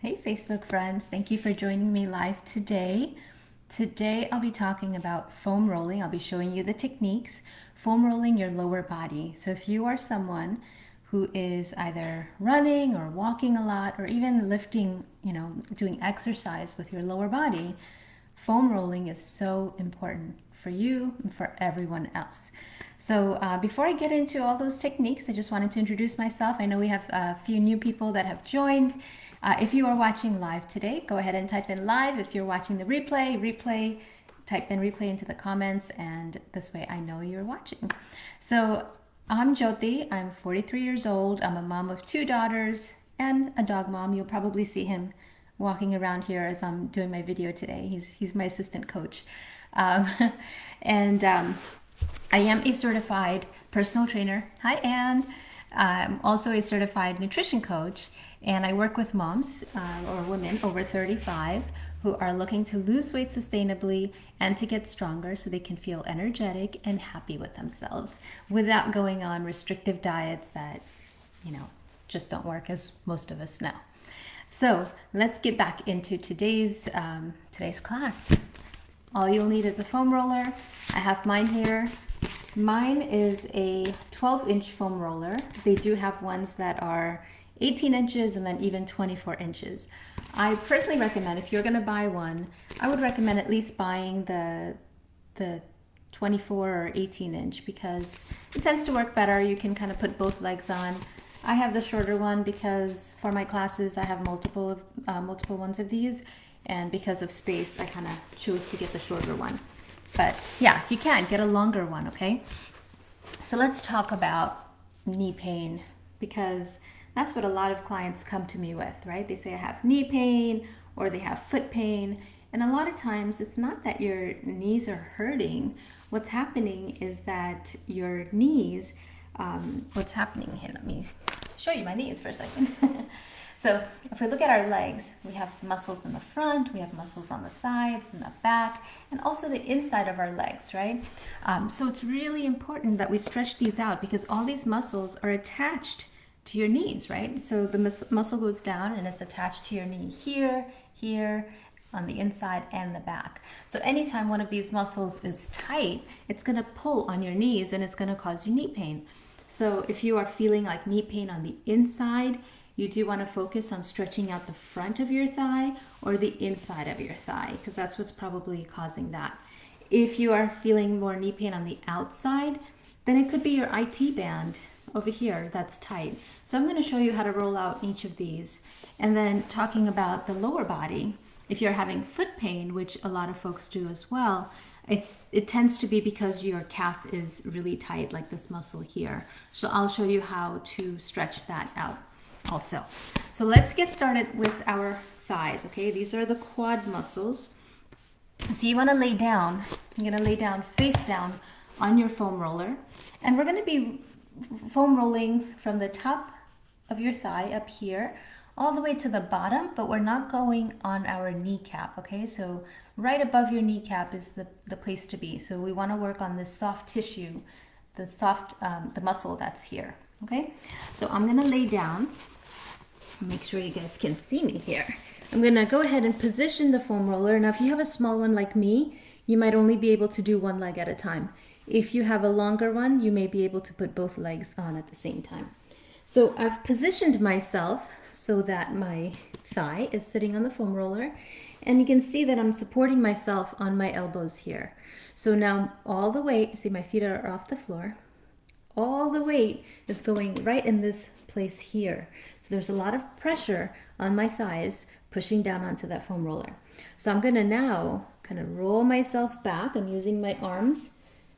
Hey Facebook friends, thank you for joining me live today. Today I'll be talking about foam rolling. I'll be showing you the techniques. Foam rolling your lower body. So if you are someone who is either running or walking a lot or even lifting, doing exercise with your lower body, foam rolling is so important for you and for everyone else. So before I get into all those techniques, I just wanted to introduce myself. I know we have a few new people that have joined. If you are watching live today, go ahead and type in live. If you're watching the replay, type in replay into the comments, and this way I know you're watching. So I'm Jyoti. I'm 43 years old. I'm a mom of 2 daughters and a dog mom. You'll probably see him walking around here as I'm doing my video today. He's my assistant coach. Um, and I am a certified personal trainer. Hi, Anne. I'm also a certified nutrition coach, and I work with moms or women over 35 who are looking to lose weight sustainably and to get stronger so they can feel energetic and happy with themselves without going on restrictive diets that, just don't work, as most of us know. So let's get back into today's class. All you'll need is a foam roller. I have mine here. Mine is a 12-inch foam roller. They do have ones that are 18 inches and then even 24 inches. I personally recommend, if you're going to buy one, I would recommend at least buying the 24 or 18 inch because it tends to work better. You can kind of put both legs on. I have the shorter one because for my classes I have multiple ones of these, and because of space I kind of chose to get the shorter one. But yeah, if you can, get a longer one, okay? So let's talk about knee pain, because that's what a lot of clients come to me with, right? They say I have knee pain or they have foot pain. And a lot of times it's not that your knees are hurting. What's happening is that your knees, what's happening here, let me show you my knees for a second. So if we look at our legs, we have muscles in the front, we have muscles on the sides and the back, and also the inside of our legs, right? So it's really important that we stretch these out because all these muscles are attached to your knees, right? So the muscle goes down and it's attached to your knee here, here, on the inside and the back. So anytime one of these muscles is tight, it's gonna pull on your knees and it's gonna cause you knee pain. So if you are feeling like knee pain on the inside, you do want to focus on stretching out the front of your thigh or the inside of your thigh, because that's what's probably causing that. If you are feeling more knee pain on the outside, then it could be your IT band over here that's tight. So I'm going to show you how to roll out each of these. And then talking about the lower body, if you're having foot pain, which a lot of folks do as well, it tends to be because your calf is really tight, like this muscle here. So I'll show you how to stretch that out also. So let's get started with our thighs, okay? These are the quad muscles. So you want to lay down. You're going to lay down face down on your foam roller. And we're going to be foam rolling from the top of your thigh up here all the way to the bottom, but we're not going on our kneecap, okay? So right above your kneecap is the place to be. So we want to work on this soft tissue, the muscle that's here, okay? So I'm going to lay down. Make sure you guys can see me here. I'm going to go ahead and position the foam roller. Now, if you have a small one like me, you might only be able to do one leg at a time. If you have a longer one, you may be able to put both legs on at the same time. So I've positioned myself so that my thigh is sitting on the foam roller, and you can see that I'm supporting myself on my elbows here. So now all the weight, see my feet are off the floor, all the weight is going right in this place here. So there's a lot of pressure on my thighs pushing down onto that foam roller. So I'm going to now kind of roll myself back. I'm using my arms,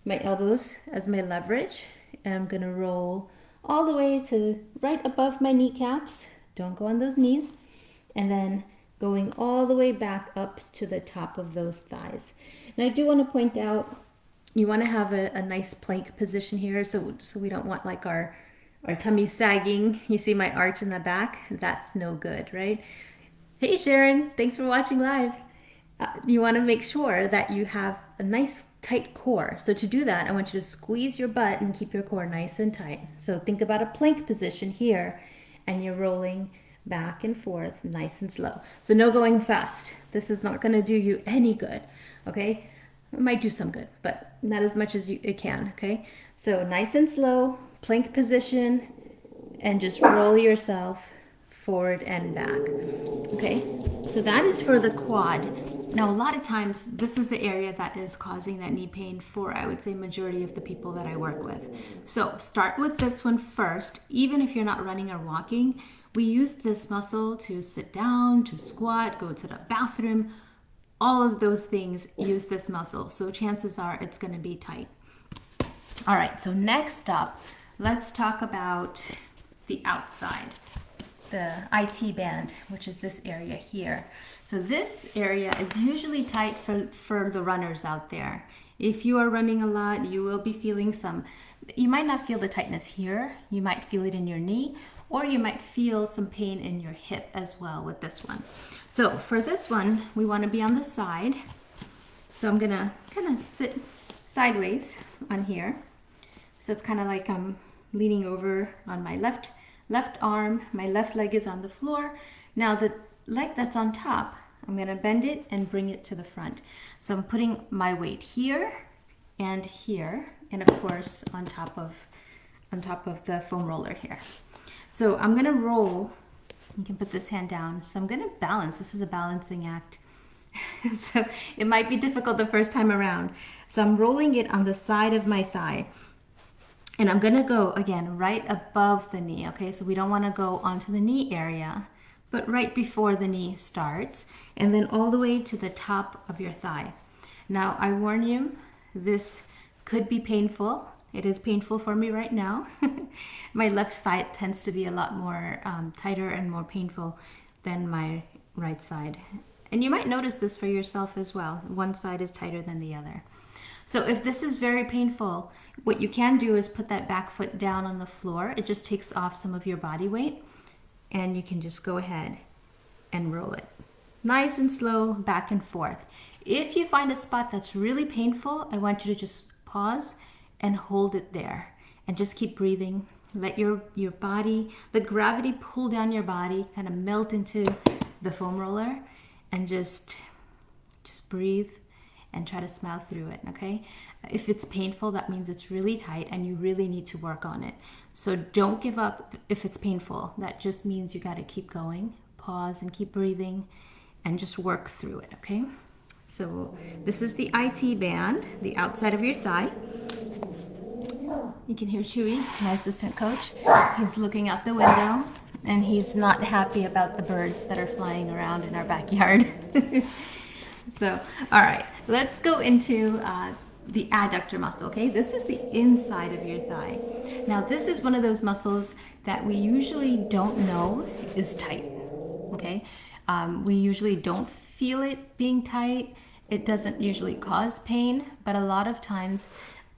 my elbows as my leverage, and I'm going to roll all the way to right above my kneecaps. Don't go on those knees. And then going all the way back up to the top of those thighs. And I do want to point out, you want to have a nice plank position here, so we don't want like our tummy sagging. You see my arch in the back? That's no good, right? Hey Sharon, thanks for watching live. You want to make sure that you have a nice tight core. So to do that, I want you to squeeze your butt and keep your core nice and tight. So think about a plank position here, and you're rolling back and forth, nice and slow. So no going fast. This is not going to do you any good, okay? It might do some good, but not as much as it can, okay? So nice and slow, plank position, and just roll yourself forward and back, okay? So that is for the quad. Now, a lot of times, this is the area that is causing that knee pain for, I would say, majority of the people that I work with. So start with this one first. Even if you're not running or walking, we use this muscle to sit down, to squat, go to the bathroom. All of those things use this muscle. So chances are it's going to be tight. All right, so next up, let's talk about the outside, the IT band, which is this area here. So this area is usually tight for the runners out there. If you are running a lot, you will be feeling you might not feel the tightness here, you might feel it in your knee, or you might feel some pain in your hip as well with this one. So for this one, we want to be on the side. So I'm gonna kind of sit sideways on here. So it's kind of like I'm leaning over on my left arm, my left leg is on the floor. Now the leg that's on top, I'm gonna bend it and bring it to the front. So I'm putting my weight here, and of course on top of the foam roller here. So I'm gonna roll. You can put this hand down. So I'm gonna balance. This is a balancing act. So it might be difficult the first time around. So I'm rolling it on the side of my thigh. And I'm gonna go, again, right above the knee, okay? So we don't wanna go onto the knee area, but right before the knee starts, and then all the way to the top of your thigh. Now, I warn you, this could be painful. It is painful for me right now. My left side tends to be a lot more tighter and more painful than my right side. And you might notice this for yourself as well. One side is tighter than the other. So if this is very painful, what you can do is put that back foot down on the floor. It just takes off some of your body weight, and you can just go ahead and roll it. Nice and slow, back and forth. If you find a spot that's really painful, I want you to just pause and hold it there and just keep breathing. Let your body, the gravity pull down your body, kind of melt into the foam roller, and just breathe and try to smile through it, okay? If it's painful, that means it's really tight and you really need to work on it. So don't give up if it's painful. That just means you gotta keep going, pause and keep breathing and just work through it, okay? So this is the IT band, the outside of your thigh. You can hear Chewy, my assistant coach. He's looking out the window and he's not happy about the birds that are flying around in our backyard. So, all right, let's go into the adductor muscle, okay? This is the inside of your thigh. Now, this is one of those muscles that we usually don't know is tight, okay? We usually don't feel it being tight. It doesn't usually cause pain, but a lot of times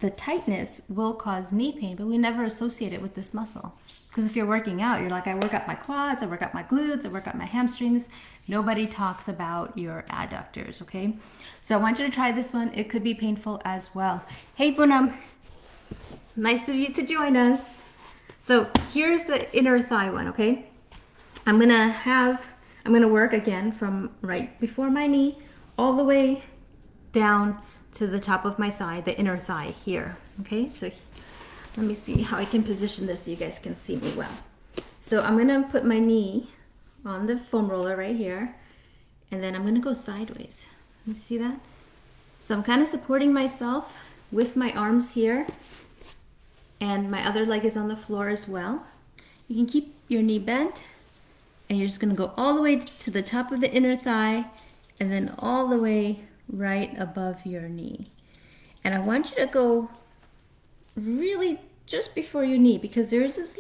the tightness will cause knee pain, but we never associate it with this muscle. Because if you're working out, you're like, I work out my quads, I work out my glutes, I work out my hamstrings. Nobody talks about your adductors, okay? So I want you to try this one. It could be painful as well. Hey, Poonam. Nice of you to join us. So here's the inner thigh one, okay? I'm gonna work again from right before my knee all the way down to the top of my thigh, the inner thigh here, okay? So let me see how I can position this so you guys can see me well. So I'm gonna put my knee on the foam roller right here, and then I'm gonna go sideways. You see that? So I'm kind of supporting myself with my arms here, and my other leg is on the floor as well. You can keep your knee bent, and you're just gonna go all the way to the top of the inner thigh, and then all the way right above your knee. And I want you to go really just before your knee, because there's this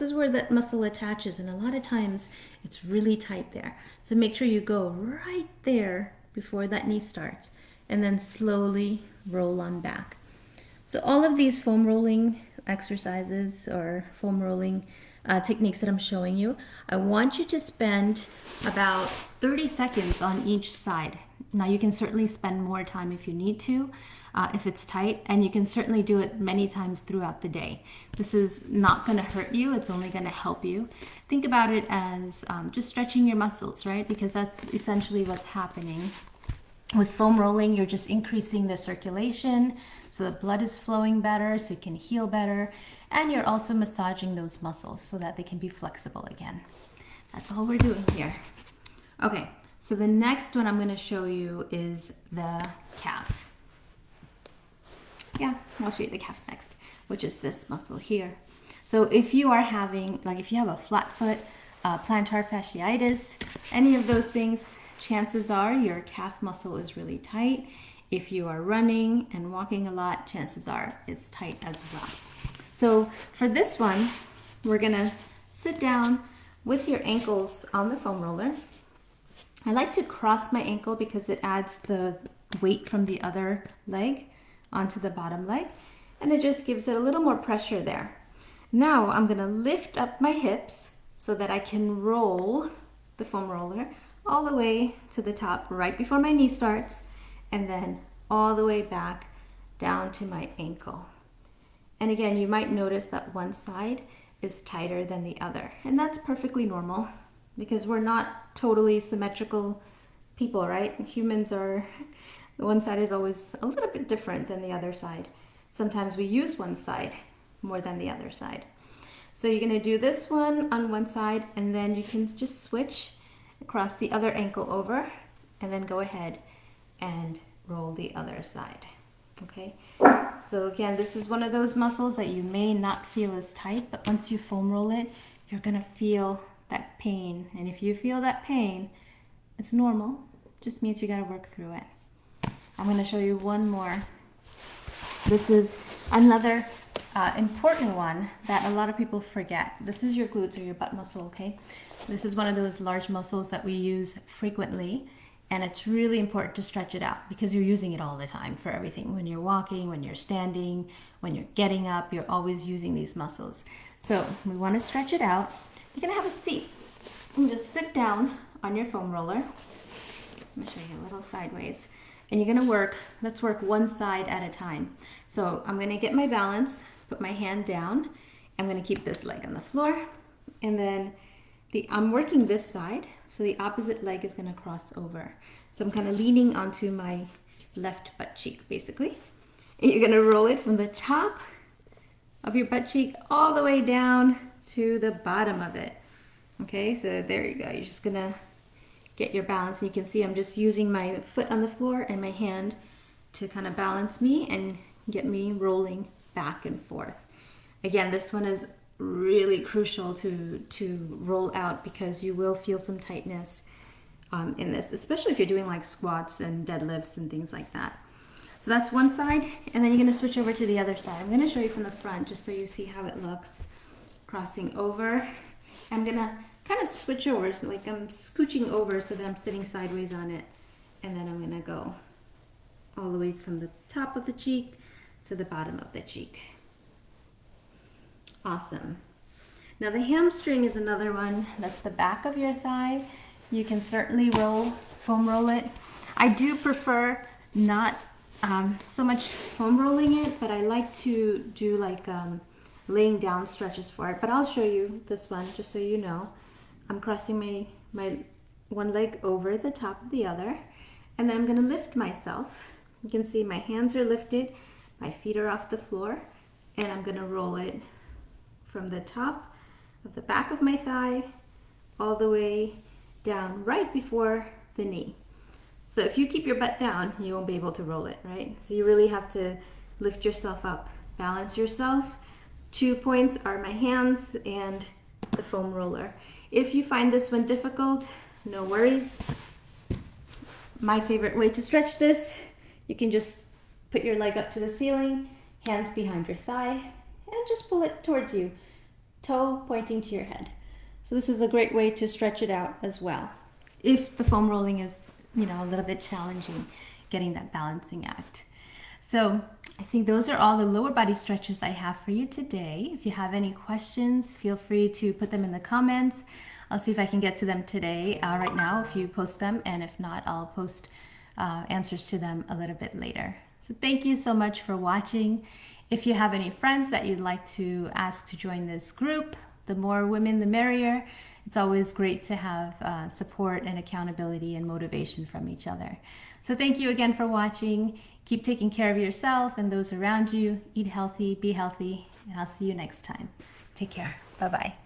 is where that muscle attaches, and a lot of times it's really tight there. So make sure you go right there before that knee starts, and then slowly roll on back. So all of these foam rolling exercises or foam rolling techniques that I'm showing you, I want you to spend about 30 seconds on each side. Now you can certainly spend more time if you need to, if it's tight, and you can certainly do it many times throughout the day. This is not going to hurt you, it's only going to help you. Think about it as just stretching your muscles, right? Because that's essentially what's happening. With foam rolling, you're just increasing the circulation so the blood is flowing better, so it can heal better, and you're also massaging those muscles so that they can be flexible again. That's all we're doing here. Okay, so the next one I'm going to show you is the calf. Yeah, I'll show you the calf next, which is this muscle here. So if you are having, like if you have a flat foot, plantar fasciitis, any of those things, chances are your calf muscle is really tight. If you are running and walking a lot, chances are it's tight as well. So for this one, we're gonna sit down with your ankles on the foam roller. I like to cross my ankle because it adds the weight from the other leg onto the bottom leg, and it just gives it a little more pressure there. Now I'm gonna lift up my hips so that I can roll the foam roller all the way to the top right before my knee starts, and then all the way back down to my ankle. And again, you might notice that one side is tighter than the other, and that's perfectly normal because we're not totally symmetrical people, right? Humans are, one side is always a little bit different than the other side. Sometimes we use one side more than the other side. So you're gonna do this one on one side, and then you can just switch across the other ankle over, and then go ahead and roll the other side. Okay, so again, this is one of those muscles that you may not feel as tight, but once you foam roll it, you're gonna feel that pain. And if you feel that pain, it's normal. It just means you gotta work through it. I'm gonna show you one more. This is another important one that a lot of people forget. This is your glutes or your butt muscle, okay? This is one of those large muscles that we use frequently, and it's really important to stretch it out because you're using it all the time for everything. When you're walking, when you're standing, when you're getting up, you're always using these muscles. So we want to stretch it out. You're gonna have a seat. You can just sit down on your foam roller. Let me show you a little sideways. And you're gonna work, let's work one side at a time. So I'm gonna get my balance, put my hand down. I'm gonna keep this leg on the floor, and then I'm working this side, so the opposite leg is gonna cross over. So I'm kind of leaning onto my left butt cheek, basically. And you're gonna roll it from the top of your butt cheek all the way down to the bottom of it. Okay, so there you go. You're just gonna get your balance. And you can see I'm just using my foot on the floor and my hand to kind of balance me and get me rolling back and forth. Again, this one is really crucial to roll out because you will feel some tightness in this, especially if you're doing like squats and deadlifts and things like that. So that's one side, and then you're going to switch over to the other side. I'm going to show you from the front just so you see how it looks. Crossing over. I'm going to kind of switch over, so like I'm scooching over so that I'm sitting sideways on it, and then I'm going to go all the way from the top of the cheek to the bottom of the cheek. Awesome. Now the hamstring is another one. That's the back of your thigh. You can certainly foam roll it. I do prefer not so much foam rolling it, but I like to do like laying down stretches for it. But I'll show you this one just so you know. I'm crossing my one leg over the top of the other, and then I'm going to lift myself. You can see my hands are lifted, my feet are off the floor, and I'm going to roll it from the top of the back of my thigh all the way down right before the knee. So if you keep your butt down, you won't be able to roll it, right? So you really have to lift yourself up, balance yourself. 2 points are my hands and the foam roller. If you find this one difficult, no worries. My favorite way to stretch this, you can just put your leg up to the ceiling, hands behind your thigh, and just pull it towards you, toe pointing to your head. So this is a great way to stretch it out as well. If the foam rolling is, a little bit challenging, getting that balancing act. So I think those are all the lower body stretches I have for you today. If you have any questions, feel free to put them in the comments. I'll see if I can get to them today, right now, if you post them, and if not, I'll post answers to them a little bit later. So thank you so much for watching. If you have any friends that you'd like to ask to join this group, the more women, the merrier. It's always great to have support and accountability and motivation from each other. So thank you again for watching. Keep taking care of yourself and those around you. Eat healthy, be healthy, and I'll see you next time. Take care. Bye-bye.